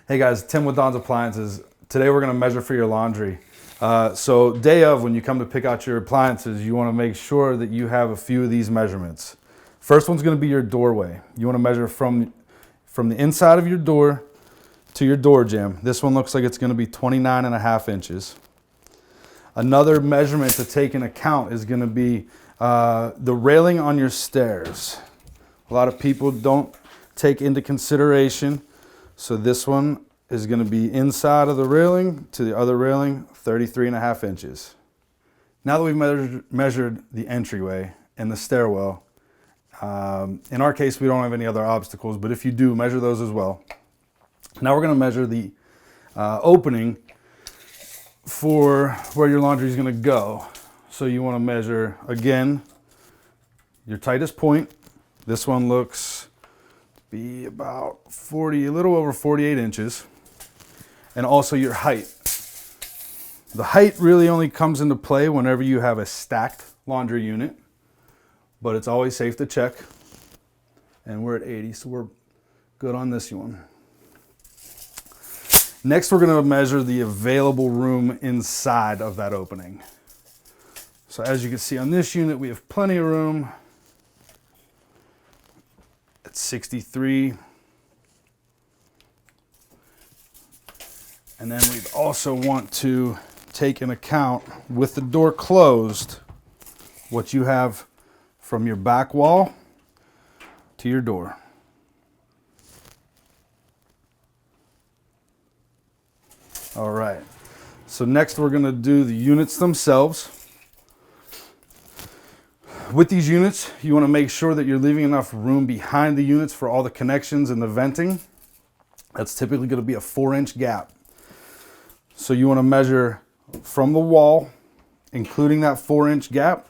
Hey guys, Tim with Don's Appliances. Today we're gonna measure for your laundry. So day of, when you come to pick out your appliances, you wanna make sure that you have a few of these measurements. First one's gonna be your doorway. You wanna measure from the inside of your door to your door jamb. This one looks like it's gonna be 29.5 inches. Another measurement to take into account is gonna be the railing on your stairs. A lot of people don't take into consideration. So this one is going to be inside of the railing to the other railing, 33.5 inches. Now that we've measured the entryway and the stairwell, in our case we don't have any other obstacles, but if you do, measure those as well. Now we're going to measure the opening for where your laundry is going to go. So you want to measure, again, your tightest point. This one looks be about a little over 48 inches, and also your height. The height really only comes into play whenever you have a stacked laundry unit, but it's always safe to check. And we're at 80, so we're good on this one. Next, we're going to measure the available room inside of that opening. So as you can see on this unit, we have plenty of room. 63, and then we also want to take into account, with the door closed, what you have from your back wall to your door. All right, so next we're going to do the units themselves. With these units, you want to make sure that you're leaving enough room behind the units for all the connections and the venting. That's typically going to be a 4-inch gap. So you want to measure from the wall, including that 4-inch gap,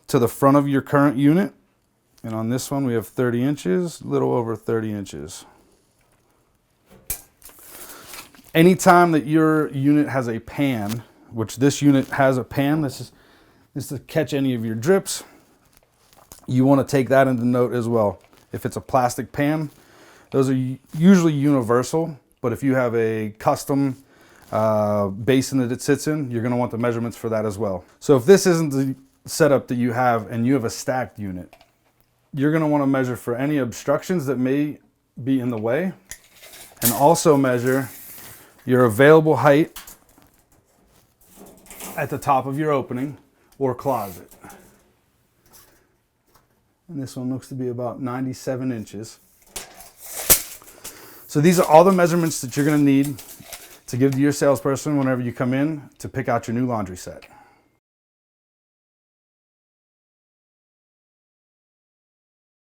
to the front of your current unit. And on this one, we have 30 inches, a little over 30 inches. Anytime that your unit has a pan, which this unit has a pan, this is to catch any of your drips, you want to take that into note as well. If it's a plastic pan, those are usually universal, but if you have a custom basin that it sits in, you're going to want the measurements for that as well. So if this isn't the setup that you have and you have a stacked unit, you're going to want to measure for any obstructions that may be in the way, and also measure your available height at the top of your opening or closet. And this one looks to be about 97 inches. So these are all the measurements that you're going to need to give to your salesperson whenever you come in to pick out your new laundry set.